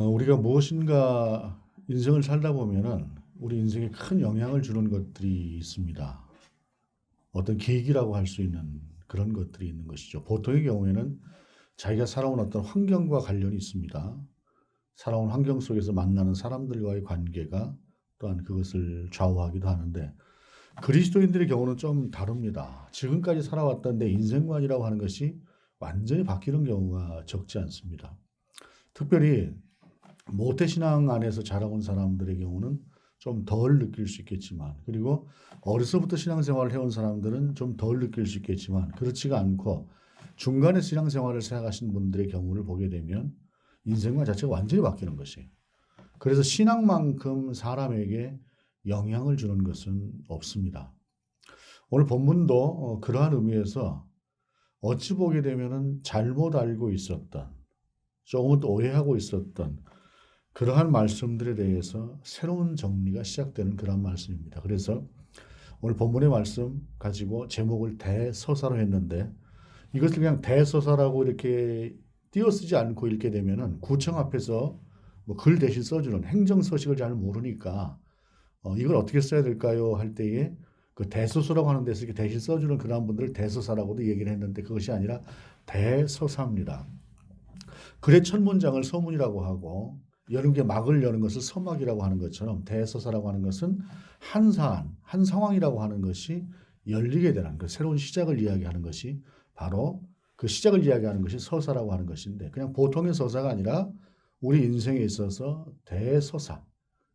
우리가 무엇인가 인생을 살다 보면은 우리 인생에 큰 영향을 주는 것들이 있습니다. 어떤 계기라고 할 수 있는 그런 것들이 있는 것이죠. 보통의 경우에는 자기가 살아온 어떤 환경과 관련이 있습니다. 살아온 환경 속에서 만나는 사람들과의 관계가 또한 그것을 좌우하기도 하는데 그리스도인들의 경우는 좀 다릅니다. 지금까지 살아왔던 내 인생관이라고 하는 것이 완전히 바뀌는 경우가 적지 않습니다. 특별히 모태신앙 안에서 자라온 사람들의 경우는 좀 덜 느낄 수 있겠지만, 그리고 어려서부터 신앙생활을 해온 사람들은 좀 덜 느낄 수 있겠지만, 그렇지가 않고 중간에 신앙생활을 시작하신 분들의 경우를 보게 되면 인생관 자체가 완전히 바뀌는 것이에요. 그래서 신앙만큼 사람에게 영향을 주는 것은 없습니다. 오늘 본문도 그러한 의미에서 어찌 보게 되면은 잘못 알고 있었던, 조금은 또 오해하고 있었던 그러한 말씀들에 대해서 새로운 정리가 시작되는 그런 말씀입니다. 그래서 오늘 본문의 말씀 가지고 제목을 대서사로 했는데, 이것을 그냥 대서사라고 이렇게 띄어쓰지 않고 읽게 되면은 구청 앞에서 뭐 글 대신 써주는 행정서식을 잘 모르니까 이걸 어떻게 써야 될까요? 할 때에 그 대소서라고 하는 데서 이렇게 대신 써주는 그런 분들을 대서사라고도 얘기를 했는데, 그것이 아니라 대서사입니다. 글의 첫 문장을 서문이라고 하고 여는 게 막을 여는 것을 서막이라고 하는 것처럼, 대서사라고 하는 것은 한 사안, 한 상황이라고 하는 것이 열리게 되는 그 새로운 시작을 이야기하는 것이 바로 그 시작을 이야기하는 것이 서사라고 하는 것인데, 그냥 보통의 서사가 아니라 우리 인생에 있어서 대서사,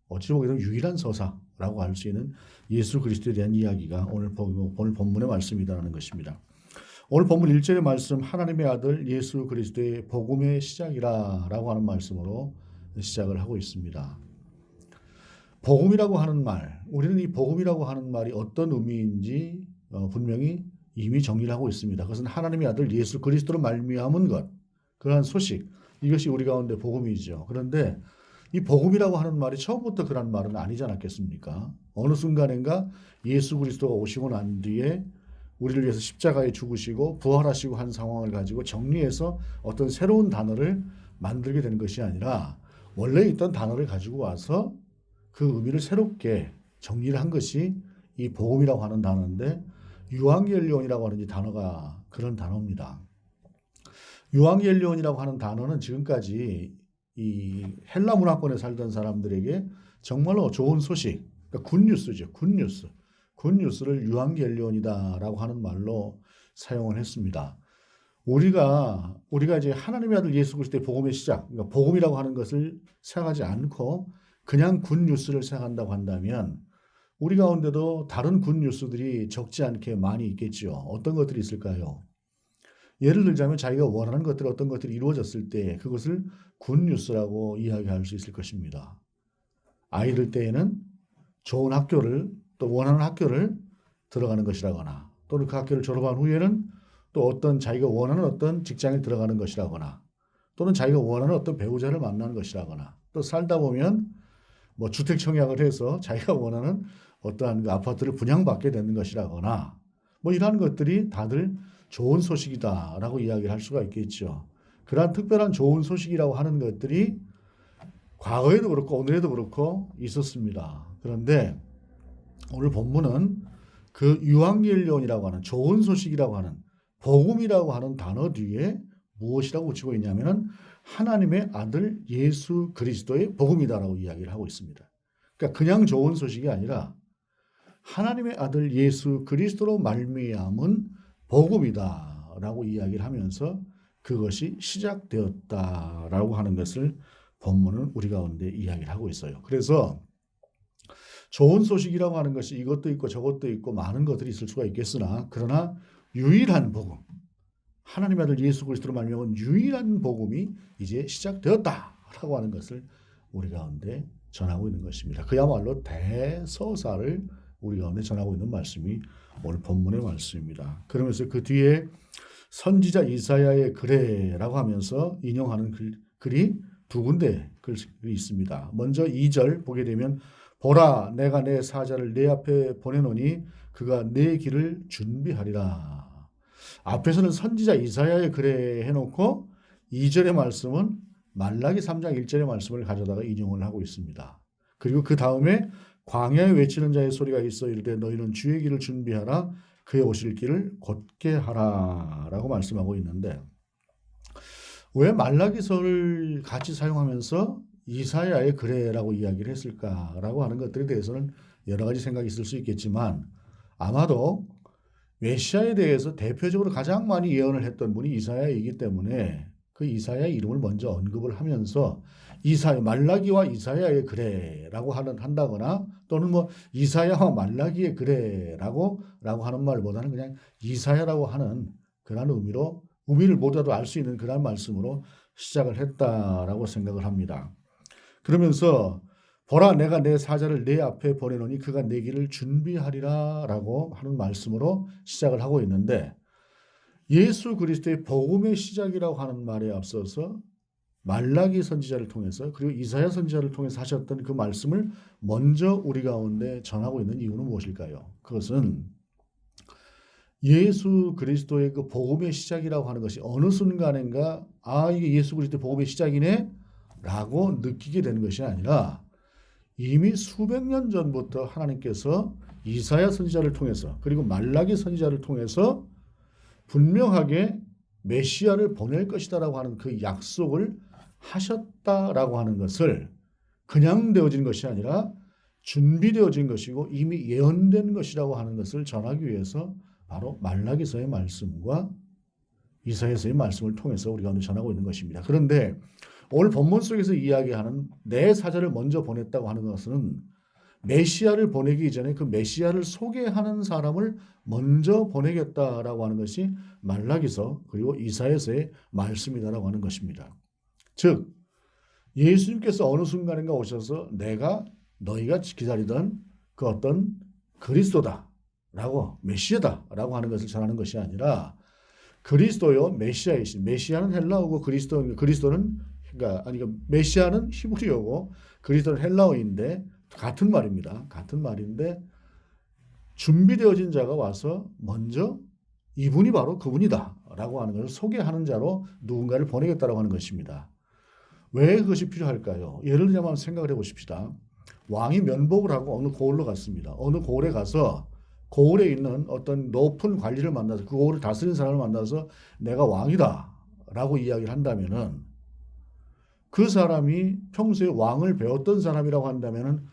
어찌 보게 되면 유일한 서사라고 할 수 있는 예수 그리스도에 대한 이야기가 오늘 본문의 말씀이라는 것입니다. 오늘 본문 1절의 말씀, 하나님의 아들 예수 그리스도의 복음의 시작이라고 하는 말씀으로 시작을 하고 있습니다. 복음이라고 하는 말, 우리는 이 복음이라고 하는 말이 어떤 의미인지 분명히 이미 정리를 하고 있습니다. 그것은 하나님의 아들 예수 그리스도로 말미암은 것, 그러한 소식, 이것이 우리 가운데 복음이죠. 그런데 이 복음이라고 하는 말이 처음부터 그런 말은 아니지 않았겠습니까? 어느 순간인가 예수 그리스도가 오시고 난 뒤에 우리를 위해서 십자가에 죽으시고 부활하시고 한 상황을 가지고 정리해서 어떤 새로운 단어를 만들게 되는 것이 아니라, 원래 있던 단어를 가지고 와서 그 의미를 새롭게 정리를 한 것이 이 복음이라고 하는 단어인데, 유앙겔리온이라고 하는 이 단어가 그런 단어입니다. 유앙겔리온이라고 하는 단어는 지금까지 이 헬라 문화권에 살던 사람들에게 정말로 좋은 소식, 그러니까 굿뉴스죠. 굿뉴스. 굿뉴스를 유앙겔리온이다라고 하는 말로 사용을 했습니다. 우리가 이제 하나님의 아들 예수 그리스도의 복음의 시작, 그러니까 복음이라고 하는 것을 생각하지 않고 그냥 굿뉴스를 생각한다고 한다면, 우리 가운데도 다른 굿뉴스들이 적지 않게 많이 있겠죠. 어떤 것들이 있을까요? 예를 들자면 자기가 원하는 것들, 어떤 것들이 이루어졌을 때 그것을 굿뉴스라고 이야기할 수 있을 것입니다. 아이들 때에는 좋은 학교를, 또 원하는 학교를 들어가는 것이라거나, 또는 그 학교를 졸업한 후에는 또 어떤 자기가 원하는 어떤 직장에 들어가는 것이라거나, 또는 자기가 원하는 어떤 배우자를 만나는 것이라거나, 또 살다 보면 뭐 주택 청약을 해서 자기가 원하는 어떠한 그 아파트를 분양받게 되는 것이라거나, 뭐 이러한 것들이 다들 좋은 소식이다라고 이야기를 할 수가 있겠죠. 그러한 특별한 좋은 소식이라고 하는 것들이 과거에도 그렇고 오늘에도 그렇고 있었습니다. 그런데 오늘 본문은 그 유앙겔리온이라고 하는 좋은 소식이라고 하는 복음이라고 하는 단어 뒤에 무엇이라고 붙이고 있냐면은 하나님의 아들 예수 그리스도의 복음이다라고 이야기를 하고 있습니다. 그러니까 그냥 좋은 소식이 아니라 하나님의 아들 예수 그리스도로 말미암은 복음이다라고 이야기를 하면서 그것이 시작되었다라고 하는 것을 본문은 우리 가운데 이야기를 하고 있어요. 그래서 좋은 소식이라고 하는 것이 이것도 있고 저것도 있고 많은 것들이 있을 수가 있겠으나, 그러나 유일한 복음, 하나님의 아들 예수 그리스도로 말미암은 유일한 복음이 이제 시작되었다라고 하는 것을 우리 가운데 전하고 있는 것입니다. 그야말로 대서사를 우리 가운데 전하고 있는 말씀이 오늘 본문의 말씀입니다. 그러면서 그 뒤에 선지자 이사야의 글에라고 하면서 인용하는 글이 두 군데 글이 있습니다. 먼저 2절 보게 되면, 보라 내가 내 사자를 내 앞에 보내노니 그가 내 길을 준비하리라. 앞에서는 선지자 이사야의 글에 해놓고 2절의 말씀은 말라기 3장 1절의 말씀을 가져다가 인용을 하고 있습니다. 그리고 그 다음에 광야에 외치는 자의 소리가 있어 이르되 너희는 주의 길을 준비하라 그의 오실 길을 곧게 하라 라고 말씀하고 있는데 왜 말라기서를 같이 사용하면서 이사야의 글에라고 이야기를 했을까라고 하는 것들에 대해서는 여러 가지 생각이 있을 수 있겠지만 아마도 메시아에 대해서 대표적으로 가장 많이 예언을 했던 분이 이사야이기 때문에 그 이사야의 이름을 먼저 언급을 하면서 말라기와 이사야의 글에라고 한다거나 또는 뭐 이사야와 말라기의 글에라고 하는 말보다는 그냥 이사야라고 하는 그런 의미를 모두도 알 수 있는 그런 말씀으로 시작을 했다라고 생각을 합니다. 그러면서 보라 내가 내 사자를 내 앞에 보내노니 그가 내 길을 준비하리라 라고 하는 말씀으로 시작을 하고 있는데 예수 그리스도의 복음의 시작이라고 하는 말에 앞서서 말라기 선지자를 통해서 그리고 이사야 선지자를 통해서 하셨던 그 말씀을 먼저 우리 가운데 전하고 있는 이유는 무엇일까요? 그것은 예수 그리스도의 그 복음의 시작이라고 하는 것이 어느 순간인가 이게 예수 그리스도의 복음의 시작이네 라고 느끼게 되는 것이 아니라 이미 수백 년 전부터 하나님께서 이사야 선지자를 통해서 그리고 말라기 선지자를 통해서 분명하게 메시아를 보낼 것이다라고 하는 그 약속을 하셨다라고 하는 것을 그냥 되어진 것이 아니라 준비되어진 것이고 이미 예언된 것이라고 하는 것을 전하기 위해서 바로 말라기서의 말씀과 이사야서의 말씀을 통해서 우리가 오늘 전하고 있는 것입니다. 그런데 오늘 본문 속에서 이야기하는 내 사자를 먼저 보냈다고 하는 것은 메시아를 보내기 이전에 그 메시아를 소개하는 사람을 먼저 보내겠다라고 하는 것이 말라기서 그리고 이사야서의 말씀이다라고 하는 것입니다. 즉 예수님께서 어느 순간인가 오셔서 너희가 기다리던 그 어떤 그리스도다라고 메시아다라고 하는 것을 전하는 것이 아니라 그리스도요 메시아이신 메시아는 헬라어고 그리스도는 메시아는 히브리어고 그리스도는 헬라어인데 같은 말입니다. 같은 말인데 준비되어진 자가 와서 먼저 이분이 바로 그분이다 라고 하는 것을 소개하는 자로 누군가를 보내겠다라고 하는 것입니다. 왜 그것이 필요할까요? 예를 들자면 생각을 해보십시다. 왕이 면복을 하고 어느 고을로 갔습니다. 어느 고을에 가서 고을에 있는 어떤 높은 관리를 만나서 그 고을을 다스리는 사람을 만나서 내가 왕이다 라고 이야기를 한다면은 그 사람이 평소에 왕을 배웠던 사람이라고 한다면은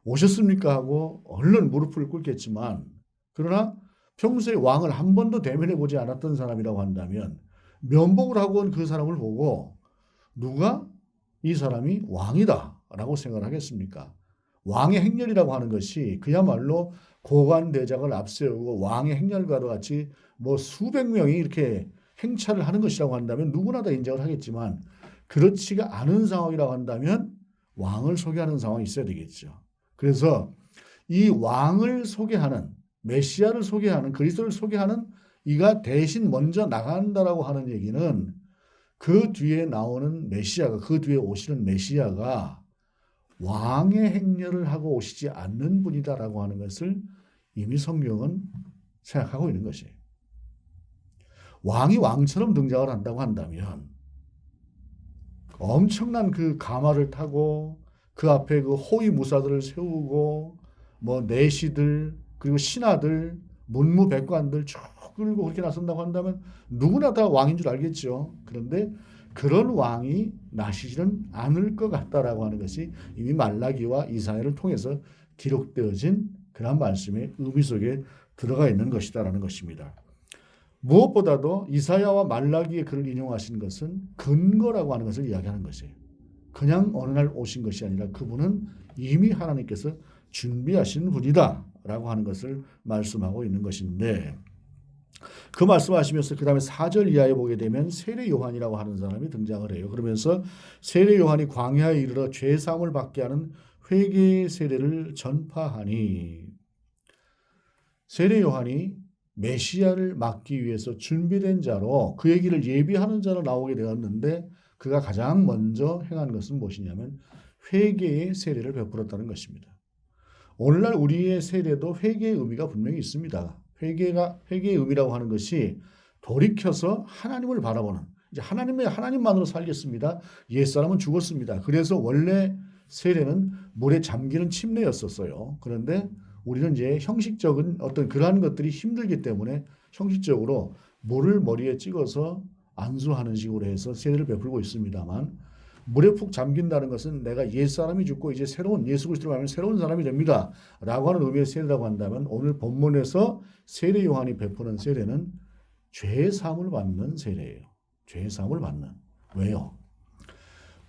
오셨습니까 하고 얼른 무릎을 꿇겠지만 그러나 평소에 왕을 한 번도 대면해 보지 않았던 사람이라고 한다면 면복을 하고 온 그 사람을 보고 누가 이 사람이 왕이다 라고 생각을 하겠습니까? 왕의 행렬이라고 하는 것이 그야말로 고관대작을 앞세우고 왕의 행렬과도 같이 뭐 수백 명이 이렇게 행차를 하는 것이라고 한다면 누구나 다 인정을 하겠지만 그렇지가 않은 상황이라고 한다면 왕을 소개하는 상황이 있어야 되겠죠. 그래서 이 왕을 소개하는 메시아를 소개하는 그리스도를 소개하는 이가 대신 먼저 나간다라고 하는 얘기는 그 뒤에 나오는 메시아가 그 뒤에 오시는 메시아가 왕의 행렬을 하고 오시지 않는 분이다라고 하는 것을 이미 성경은 생각하고 있는 것이에요. 왕이 왕처럼 등장을 한다고 한다면 엄청난 그 가마를 타고 그 앞에 그 호위 무사들을 세우고 뭐 내시들 그리고 신하들 문무백관들 쭉 끌고 그렇게 나선다고 한다면 누구나 다 왕인 줄 알겠죠. 그런데 그런 왕이 나시지는 않을 것 같다라고 하는 것이 이미 말라기와 이사야를 통해서 기록되어진 그런 말씀의 의미 속에 들어가 있는 것이다라는 것입니다. 무엇보다도 이사야와 말라기의 글을 인용하신 것은 근거라고 하는 것을 이야기하는 것이에요. 그냥 어느 날 오신 것이 아니라 그분은 이미 하나님께서 준비하신 분이다라고 하는 것을 말씀하고 있는 것인데 그 말씀하시면서 그 다음에 4절 이하에 보게 되면 세례 요한이라고 하는 사람이 등장을 해요. 그러면서 세례 요한이 광야에 이르러 죄사함을 받게 하는 회개의 세례를 전파하니 세례 요한이 메시아를 맞기 위해서 준비된 자로 그의 길을 예비하는 자로 나오게 되었는데 그가 가장 먼저 행한 것은 무엇이냐면 회개의 세례를 베풀었다는 것입니다. 오늘날 우리의 세례도 회개의 의미가 분명히 있습니다. 회개의 의미라고 하는 것이 돌이켜서 하나님을 바라보는 이제 하나님만으로 살겠습니다. 옛사람은 죽었습니다. 그래서 원래 세례는 물에 잠기는 침례였었어요. 그런데 우리는 이제 형식적인 어떤 그러한 것들이 힘들기 때문에 형식적으로 물을 머리에 찍어서 안수하는 식으로 해서 세례를 베풀고 있습니다만, 물에 푹 잠긴다는 것은 내가 옛사람이 죽고 이제 새로운 예수 그리스도로 가면 새로운 사람이 됩니다 라고 하는 의미의 세례라고 한다면, 오늘 본문에서 세례 요한이 베푸는 세례는 죄 사함을 받는 세례예요. 죄 사함을 받는. 왜요?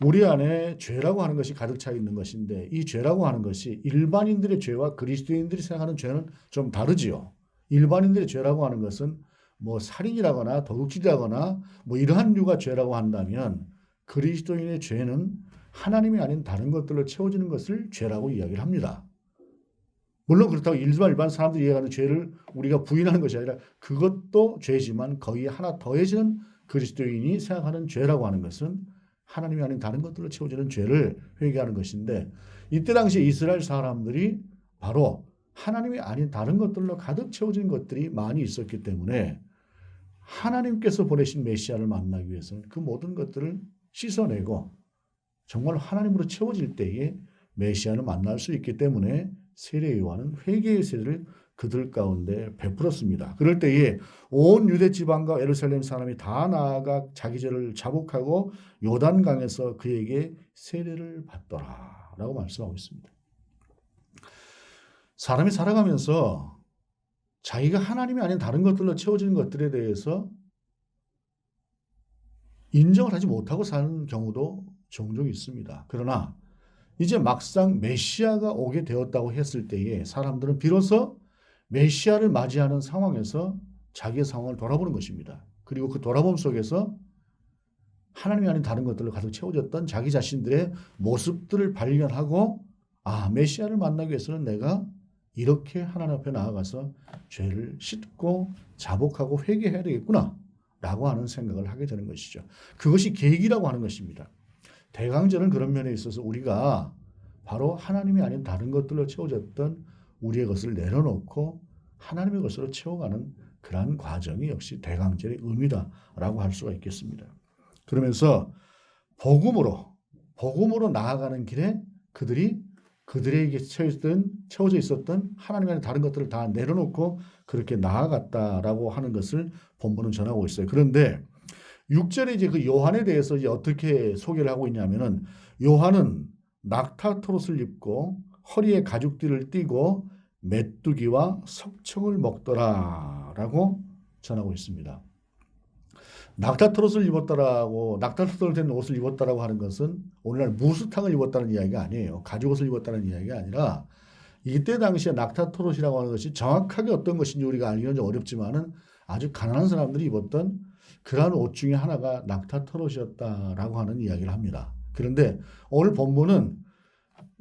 우리 안에 죄라고 하는 것이 가득 차 있는 것인데, 이 죄라고 하는 것이 일반인들의 죄와 그리스도인들이 생각하는 죄는 좀 다르지요. 일반인들의 죄라고 하는 것은 뭐 살인이라거나 도둑질이라거나 뭐 이러한 류가 죄라고 한다면, 그리스도인의 죄는 하나님이 아닌 다른 것들로 채워지는 것을 죄라고 이야기를 합니다. 물론 그렇다고 일반 사람들이 이해하는 죄를 우리가 부인하는 것이 아니라 그것도 죄지만, 거기에 하나 더해지는 그리스도인이 생각하는 죄라고 하는 것은 하나님이 아닌 다른 것들로 채워지는 죄를 회개하는 것인데, 이때 당시에 이스라엘 사람들이 바로 하나님이 아닌 다른 것들로 가득 채워진 것들이 많이 있었기 때문에, 하나님께서 보내신 메시아를 만나기 위해서는 그 모든 것들을 씻어내고 정말 하나님으로 채워질 때에 메시아를 만날 수 있기 때문에 세례 요한은 회개의 세례를 그들 가운데 베풀었습니다. 그럴 때에 온 유대 지방과 예루살렘 사람이 다 나아가 자기 죄를 자복하고 요단강에서 그에게 세례를 받더라 라고 말씀하고 있습니다. 사람이 살아가면서 자기가 하나님이 아닌 다른 것들로 채워지는 것들에 대해서 인정을 하지 못하고 사는 경우도 종종 있습니다. 그러나 이제 막상 메시아가 오게 되었다고 했을 때에 사람들은 비로소 메시아를 맞이하는 상황에서 자기의 상황을 돌아보는 것입니다. 그리고 그 돌아봄 속에서 하나님이 아닌 다른 것들로 가득 채워졌던 자기 자신들의 모습들을 발견하고, 아, 메시아를 만나기 위해서는 내가 이렇게 하나님 앞에 나아가서 죄를 씻고 자복하고 회개해야 되겠구나 라고 하는 생각을 하게 되는 것이죠. 그것이 계기라고 하는 것입니다. 대강절은 그런 면에 있어서 우리가 바로 하나님이 아닌 다른 것들로 채워졌던 우리의 것을 내려놓고 하나님의 것으로 채워가는 그러한 과정이 역시 대강절의 의미다라고 할 수가 있겠습니다. 그러면서 복음으로 나아가는 길에 그들에게 채워져 있었던 하나님 아닌 다른 것들을 다 내려놓고 그렇게 나아갔다라고 하는 것을 본문은 전하고 있어요. 그런데 6절에 이제 그 요한에 대해서 이제 어떻게 소개를 하고 있냐면은, 요한은 낙타토롯을 입고 허리에 가죽띠를 띠고 메뚜기와 석청을 먹더라라고 전하고 있습니다. 낙타토롯을 된 옷을 입었다라고 하는 것은 오늘날 무스탕을 입었다는 이야기가 아니에요. 가죽옷을 입었다는 이야기가 아니라, 이때 당시에 낙타토롯이라고 하는 것이 정확하게 어떤 것인지 우리가 알기는 좀 어렵지만은 아주 가난한 사람들이 입었던 그러한 옷 중에 하나가 낙타토롯이었다라고 하는 이야기를 합니다. 그런데 오늘 본문은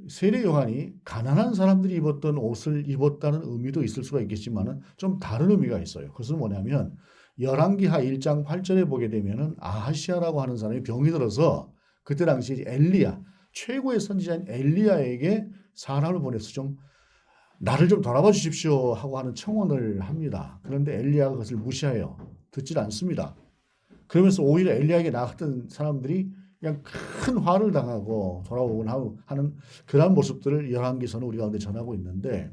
세례 요한이 가난한 사람들이 입었던 옷을 입었다는 의미도 있을 수가 있겠지만은 좀 다른 의미가 있어요. 그것은 뭐냐면, 열왕기하 1장 8절에 보게 되면은 아하시아라고 하는 사람이 병이 들어서 그때 당시 엘리야, 최고의 선지자인 엘리야에게 사람을 보내서 좀 나를 좀 돌아봐 주십시오 하고 하는 청원을 합니다. 그런데 엘리야가 그것을 무시해요. 듣질 않습니다. 그러면서 오히려 엘리야에게 나갔던 사람들이 그냥 큰 화를 당하고 돌아오곤 하는 그런 모습들을 열왕기서는 우리 가운데 전하고 있는데,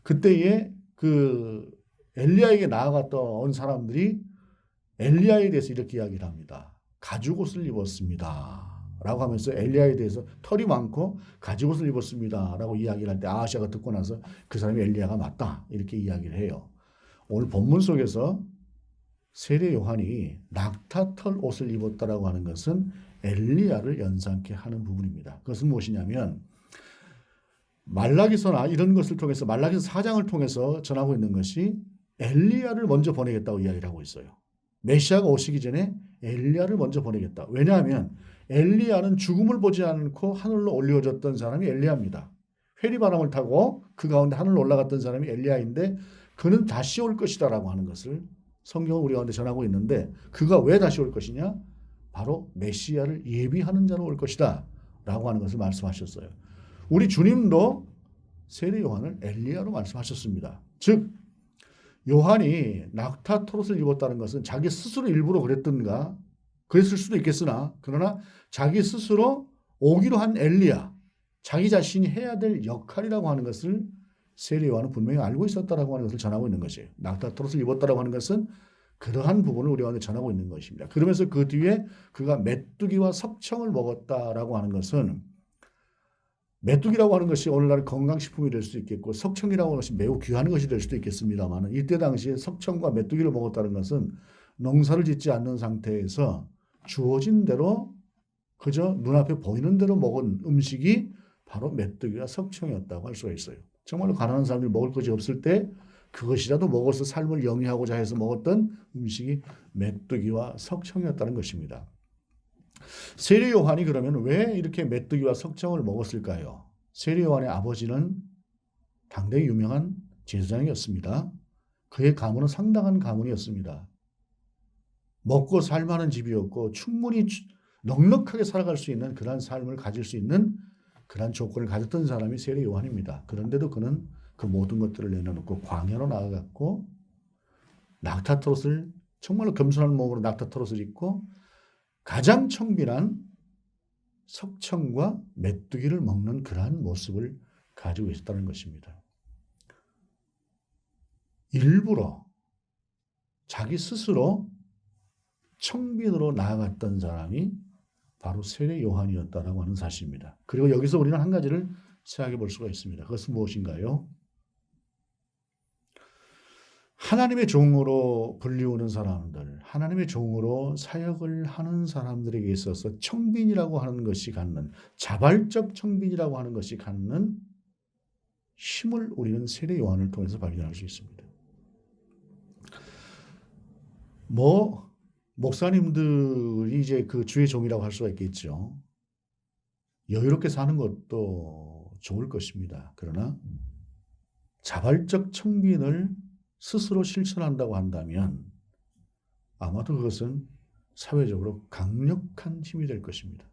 그때에 그 엘리야에게 나아갔던 사람들이 엘리야에 대해서 이렇게 이야기를 합니다. 가죽옷을 입었습니다 라고 하면서 엘리야에 대해서 털이 많고 가죽옷을 입었습니다 라고 이야기를 할 때 아하시아가 듣고 나서 그 사람이 엘리야가 맞다 이렇게 이야기를 해요. 오늘 본문 속에서 세례 요한이 낙타털 옷을 입었다라고 하는 것은 엘리야를 연상케 하는 부분입니다. 그것은 무엇이냐면, 말라기서나 이런 것을 통해서, 말라기서 4장을 통해서 전하고 있는 것이 엘리야를 먼저 보내겠다고 이야기를 하고 있어요. 메시아가 오시기 전에 엘리야를 먼저 보내겠다. 왜냐하면 엘리야는 죽음을 보지 않고 하늘로 올려졌던 사람이 엘리야입니다. 회리바람을 타고 그 가운데 하늘로 올라갔던 사람이 엘리야인데, 그는 다시 올 것이다라고 하는 것을 성경은 우리 가운데 전하고 있는데, 그가 왜 다시 올 것이냐? 바로 메시아를 예비하는 자로 올 것이다 라고 하는 것을 말씀하셨어요. 우리 주님도 세례 요한을 엘리야로 말씀하셨습니다. 즉 요한이 낙타토롯을 입었다는 것은 자기 스스로 일부러 그랬던가, 그랬을 수도 있겠으나 그러나 자기 스스로 오기로 한 엘리야, 자기 자신이 해야 될 역할이라고 하는 것을 세례 요한은 분명히 알고 있었다라고 하는 것을 전하고 있는 것이에요. 낙타토롯을 입었다라고 하는 것은 그러한 부분을 우리가 전하고 있는 것입니다. 그러면서 그 뒤에 그가 메뚜기와 석청을 먹었다라고 하는 것은 메뚜기라고 하는 것이 오늘날 건강식품이 될 수도 있겠고 석청이라고 하는 것이 매우 귀한 것이 될 수도 있겠습니다만 이때 당시에 석청과 메뚜기를 먹었다는 것은 농사를 짓지 않는 상태에서 주어진 대로 그저 눈앞에 보이는 대로 먹은 음식이 바로 메뚜기와 석청이었다고 할 수가 있어요. 정말로 가난한 사람들이 먹을 것이 없을 때 그것이라도 먹어서 삶을 영위하고자 해서 먹었던 음식이 메뚜기와 석청이었다는 것입니다. 세례 요한이 그러면 왜 이렇게 메뚜기와 석청을 먹었을까요? 세례 요한의 아버지는 당대의 유명한 제사장이었습니다. 그의 가문은 상당한 가문이었습니다. 먹고 살만한 집이었고 충분히 넉넉하게 살아갈 수 있는 그런 삶을 가질 수 있는 그런 조건을 가졌던 사람이 세례 요한입니다. 그런데도 그는 그 모든 것들을 내려놓고 광야로 나아갔고 낙타토롯을 정말로 겸손한 몸으로 낙타토롯을 입고 가장 청빈한 석청과 메뚜기를 먹는 그러한 모습을 가지고 있었다는 것입니다. 일부러 자기 스스로 청빈으로 나아갔던 사람이 바로 세례 요한이었다라고 하는 사실입니다. 그리고 여기서 우리는 한 가지를 생각해 볼 수가 있습니다. 그것은 무엇인가요? 하나님의 종으로 불리우는 사람들, 하나님의 종으로 사역을 하는 사람들에게 있어서 청빈이라고 하는 것이 갖는, 자발적 청빈이라고 하는 것이 갖는 힘을 우리는 세례 요한을 통해서 발견할 수 있습니다. 목사님들이 이제 그 주의 종이라고 할 수가 있겠죠. 여유롭게 사는 것도 좋을 것입니다. 그러나 자발적 청빈을 스스로 실천한다고 한다면 아마도 그것은 사회적으로 강력한 힘이 될 것입니다.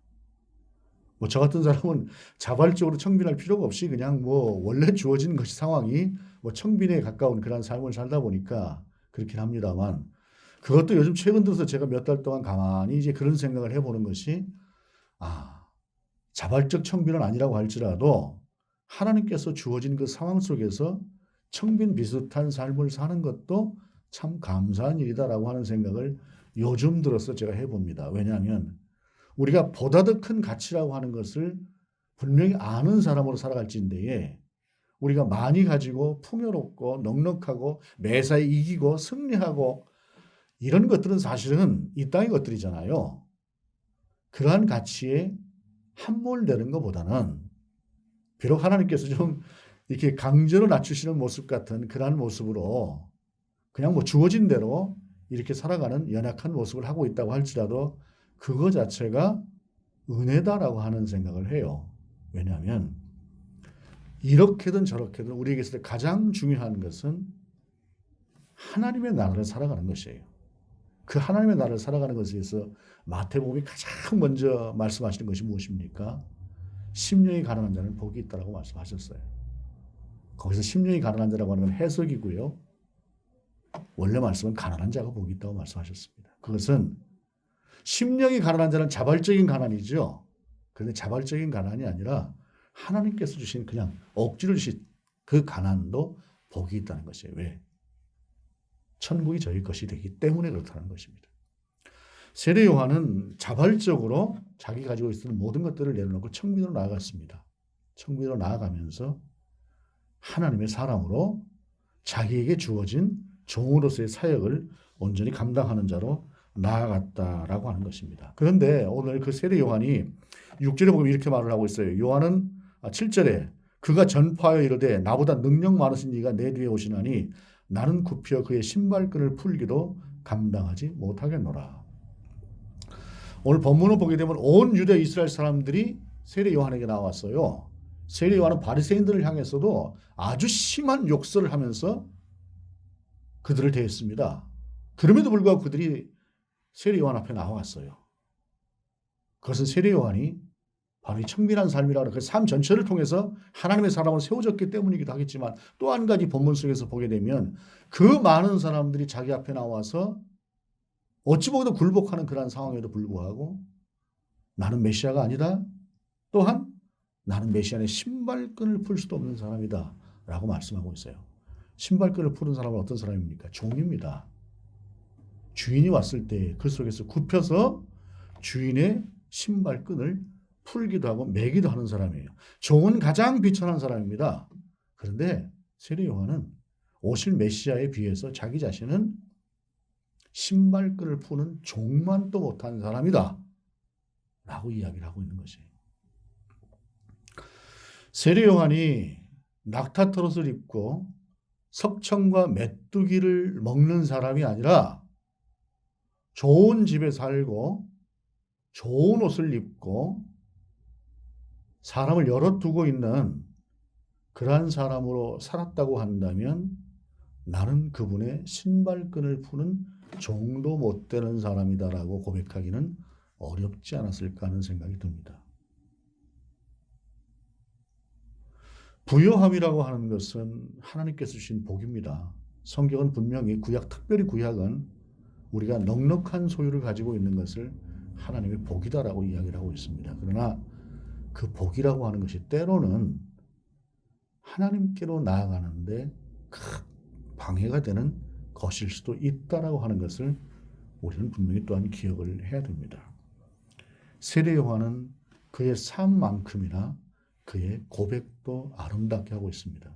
저 같은 사람은 자발적으로 청빈할 필요가 없이 그냥 원래 주어진 것이 상황이 청빈에 가까운 그런 삶을 살다 보니까 그렇긴 합니다만 그것도 요즘 최근 들어서 제가 몇 달 동안 가만히 이제 그런 생각을 해보는 것이 자발적 청빈은 아니라고 할지라도 하나님께서 주어진 그 상황 속에서 청빈 비슷한 삶을 사는 것도 참 감사한 일이다라고 하는 생각을 요즘 들어서 제가 해봅니다. 왜냐하면 우리가 보다 더 큰 가치라고 하는 것을 분명히 아는 사람으로 살아갈진대에 우리가 많이 가지고 풍요롭고 넉넉하고 매사에 이기고 승리하고 이런 것들은 사실은 이 땅의 것들이잖아요. 그러한 가치에 함몰되는 것보다는 비록 하나님께서 좀 이렇게 강제로 낮추시는 모습 같은 그러한 모습으로 그냥 주어진 대로 이렇게 살아가는 연약한 모습을 하고 있다고 할지라도 그거 자체가 은혜다라고 하는 생각을 해요. 왜냐하면 이렇게든 저렇게든 우리에게 있을 때 가장 중요한 것은 하나님의 나라를 살아가는 것이에요. 그 하나님의 나라를 살아가는 것에 있어서 마태복음이 가장 먼저 말씀하시는 것이 무엇입니까? 심령이 가난한 자는 복이 있다라고 말씀하셨어요. 거기서 심령이 가난한 자라고 하는 건 해석이고요. 원래 말씀은 가난한 자가 복이 있다고 말씀하셨습니다. 그것은 심령이 가난한 자는 자발적인 가난이죠. 그런데 자발적인 가난이 아니라 하나님께서 주신 그냥 억지로 주신 그 가난도 복이 있다는 것이에요. 왜? 천국이 저희 것이 되기 때문에 그렇다는 것입니다. 세례 요한은 자발적으로 자기 가지고 있는 모든 것들을 내려놓고 청빈으로 나아갔습니다. 청빈으로 나아가면서 하나님의 사람으로 자기에게 주어진 종으로서의 사역을 온전히 감당하는 자로 나아갔다라고 하는 것입니다. 그런데 오늘 그 세례 요한이 6절에 보면 이렇게 말을 하고 있어요. 요한은 7절에 그가 전파하여 이르되 나보다 능력 많으신 이가 내 뒤에 오시나니 나는 굽혀 그의 신발끈을 풀기도 감당하지 못하겠노라. 오늘 본문을 보게 되면 온 유대 이스라엘 사람들이 세례 요한에게 나왔어요. 세례 요한은 바리새인들을 향해서도 아주 심한 욕설을 하면서 그들을 대했습니다. 그럼에도 불구하고 그들이 세례 요한 앞에 나왔어요. 그것은 세례 요한이 바로 이 청빈한 삶이라는 그 삶 전체를 통해서 하나님의 사람으로 세워졌기 때문이기도 하겠지만 또 한 가지 본문 속에서 보게 되면 그 많은 사람들이 자기 앞에 나와서 어찌 보기도 굴복하는 그러한 상황에도 불구하고 나는 메시아가 아니다. 또한 나는 메시아의 신발끈을 풀 수도 없는 사람이다. 라고 말씀하고 있어요. 신발끈을 푸는 사람은 어떤 사람입니까? 종입니다. 주인이 왔을 때 그 속에서 굽혀서 주인의 신발끈을 풀기도 하고 매기도 하는 사람이에요. 종은 가장 비천한 사람입니다. 그런데 세례 요한은 오실 메시아에 비해서 자기 자신은 신발끈을 푸는 종만도 못한 사람이다. 라고 이야기를 하고 있는 것이에요. 세례 요한이 낙타털옷을 입고 석청과 메뚜기를 먹는 사람이 아니라 좋은 집에 살고 좋은 옷을 입고 사람을 열어두고 있는 그러한 사람으로 살았다고 한다면 나는 그분의 신발끈을 푸는 종도 못 되는 사람이다라고 고백하기는 어렵지 않았을까 하는 생각이 듭니다. 부요함이라고 하는 것은 하나님께서 주신 복입니다. 성경은 분명히 특별히 구약은 우리가 넉넉한 소유를 가지고 있는 것을 하나님의 복이다라고 이야기를 하고 있습니다. 그러나 그 복이라고 하는 것이 때로는 하나님께로 나아가는데 큰 방해가 되는 것일 수도 있다라고 하는 것을 우리는 분명히 또한 기억을 해야 됩니다. 세례 요한은 그의 삶만큼이나 그의 고백도 아름답게 하고 있습니다.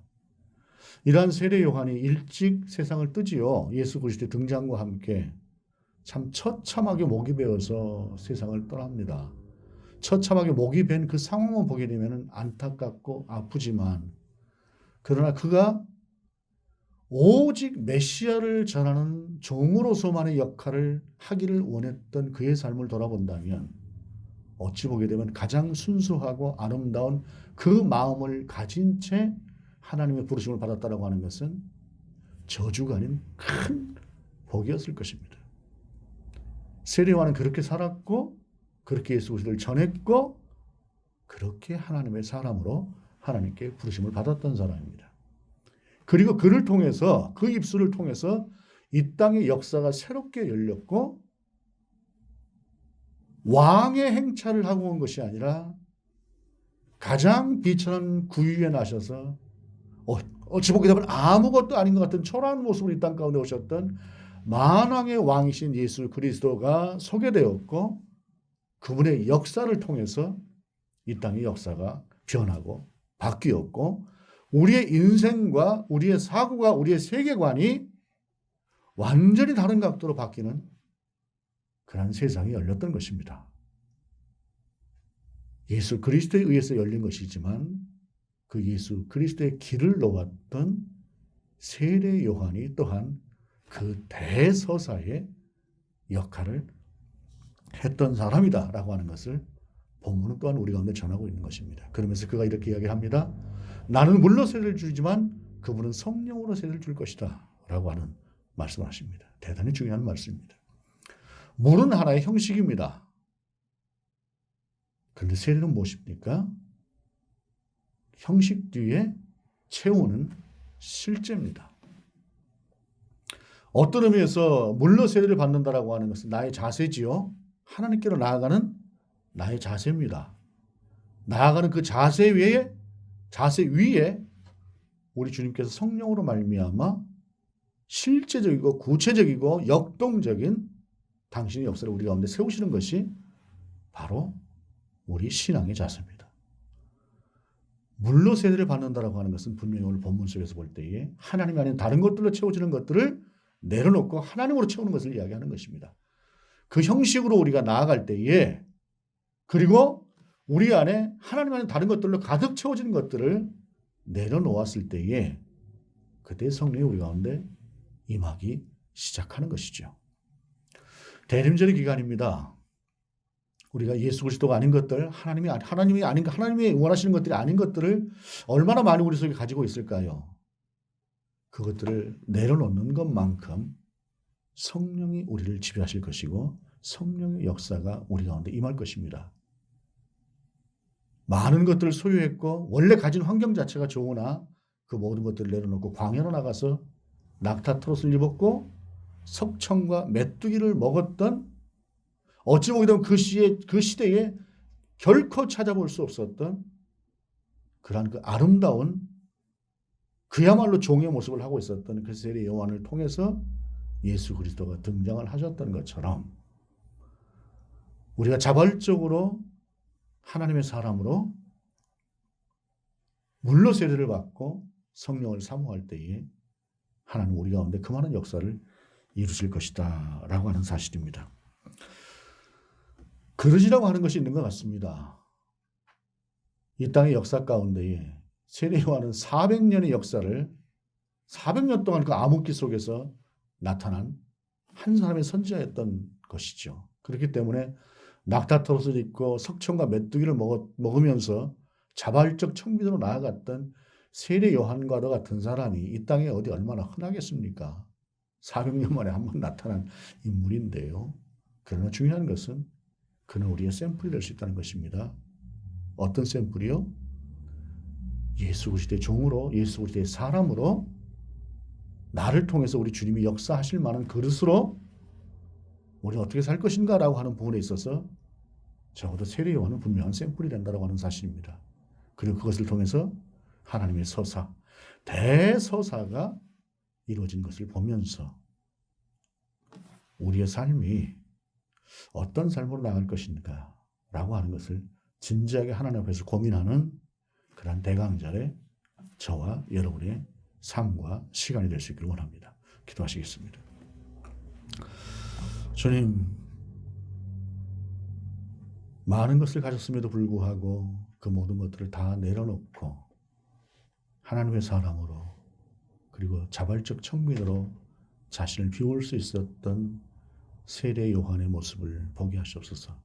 이러한 세례 요한이 일찍 세상을 뜨지요. 예수 그리스도의 등장과 함께 참 처참하게 목이 베어서 세상을 떠납니다. 처참하게 목이 벤 그 상황만 보게 되면 안타깝고 아프지만 그러나 그가 오직 메시아를 전하는 종으로서만의 역할을 하기를 원했던 그의 삶을 돌아본다면 어찌 보게 되면 가장 순수하고 아름다운 그 마음을 가진 채 하나님의 부르심을 받았다라고 하는 것은 저주가 아닌 큰 복이었을 것입니다. 세례 요한은 그렇게 살았고 그렇게 예수 그리스도를 전했고 그렇게 하나님의 사람으로 하나님께 부르심을 받았던 사람입니다. 그리고 그를 통해서 그 입술을 통해서 이 땅의 역사가 새롭게 열렸고 왕의 행차를 하고 온 것이 아니라 가장 비천한 구유에 나셔서 어찌 보게 되면 아무것도 아닌 것 같은 초라한 모습으로 이 땅 가운데 오셨던 만왕의 왕이신 예수 그리스도가 소개되었고 그분의 역사를 통해서 이 땅의 역사가 변하고 바뀌었고 우리의 인생과 우리의 사고가 우리의 세계관이 완전히 다른 각도로 바뀌는 그런 세상이 열렸던 것입니다. 예수 그리스도에 의해서 열린 것이지만 그 예수 그리스도의 길을 놓았던 세례 요한이 또한 그 대서사의 역할을 했던 사람이다라고 하는 것을 본문은 또한 우리 가운데 전하고 있는 것입니다. 그러면서 그가 이렇게 이야기합니다. 나는 물로 세례를 주지만 그분은 성령으로 세례를 줄 것이다 라고 하는 말씀을 하십니다. 대단히 중요한 말씀입니다. 물은 하나의 형식입니다. 그런데 세례는 무엇입니까? 형식 뒤에 채우는 실제입니다. 어떤 의미에서 물로 세례를 받는다라고 하는 것은 나의 자세지요. 하나님께로 나아가는 나의 자세입니다. 나아가는 그 자세 위에 우리 주님께서 성령으로 말미암아 실제적이고 구체적이고 역동적인 당신의 역사를 우리 가운데 세우시는 것이 바로 우리 신앙의 자세입니다. 물로 세례를 받는다라고 하는 것은 분명히 오늘 본문 속에서 볼 때에 하나님이 아닌 다른 것들로 채워지는 것들을 내려놓고 하나님으로 채우는 것을 이야기하는 것입니다. 그 형식으로 우리가 나아갈 때에 그리고 우리 안에 하나님 아닌 다른 것들로 가득 채워지는 것들을 내려놓았을 때에 그때 성령이 우리 가운데 임하기 시작하는 것이죠. 대림절의 기간입니다. 우리가 예수 그리스도가 아닌 것들, 하나님이 원하시는 것들이 아닌 것들을 얼마나 많이 우리 속에 가지고 있을까요? 그것들을 내려놓는 것만큼 성령이 우리를 지배하실 것이고 성령의 역사가 우리 가운데 임할 것입니다. 많은 것들을 소유했고 원래 가진 환경 자체가 좋으나 그 모든 것들을 내려놓고 광야로 나가서 낙타 트롯을 입었고 석청과 메뚜기를 먹었던, 어찌 보게 되면 그 시대에 결코 찾아볼 수 없었던 그러한 그 아름다운, 그야말로 종의 모습을 하고 있었던 그 세례 요한을 통해서 예수 그리스도가 등장을 하셨던 것처럼, 우리가 자발적으로 하나님의 사람으로 물로 세례를 받고 성령을 사모할 때에 하나님 우리 가운데 그 많은 역사를 이루실 것이다 라고 하는 사실입니다. 그릇이라고 하는 것이 있는 것 같습니다. 이 땅의 역사 가운데에 세례 요한은 400년의 역사를, 400년 동안 그 암흑기 속에서 나타난 한 사람의 선지자였던 것이죠. 그렇기 때문에 낙타털옷을 입고 석청과 메뚜기를 먹으면서 자발적 청비도로 나아갔던 세례 요한과도 같은 사람이 이 땅에 어디 얼마나 흔하겠습니까? 400년 만에 한 번 나타난 인물인데요. 그러나 중요한 것은 그는 우리의 샘플이 될 수 있다는 것입니다. 어떤 샘플이요? 예수 그리스도의 종으로, 예수 그리스도의 사람으로, 나를 통해서 우리 주님이 역사하실 만한 그릇으로 우리가 어떻게 살 것인가라고 하는 부분에 있어서 적어도 세례 요한은 분명한 샘플이 된다고 하는 사실입니다. 그리고 그것을 통해서 하나님의 서사, 대서사가 이루어진 것을 보면서 우리의 삶이 어떤 삶으로 나갈 것인가 라고 하는 것을 진지하게 하나님 앞에서 고민하는 그러한 대강절의 저와 여러분의 삶과 시간이 될 수 있기를 원합니다. 기도하시겠습니다. 주님, 많은 것을 가졌음에도 불구하고 그 모든 것들을 다 내려놓고 하나님의 사람으로, 그리고 자발적 청민으로 자신을 비울 수 있었던 세례 요한의 모습을 보게 하시옵소서.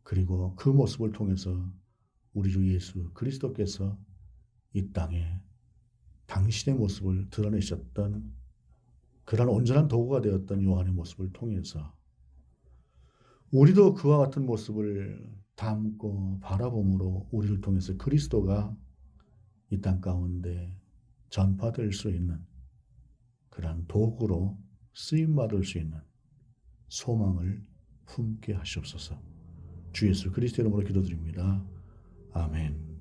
그리고 그 모습을 통해서 우리 주 예수 그리스도께서 이 땅에 당신의 모습을 드러내셨던 그런 온전한 도구가 되었던 요한의 모습을 통해서 우리도 그와 같은 모습을 담고 바라봄으로 우리를 통해서 그리스도가 이 땅 가운데 전파될 수 있는 그런 도구로 쓰임받을 수 있는 소망을 품게 하시옵소서. 주 예수 그리스도 이름으로 기도드립니다. 아멘.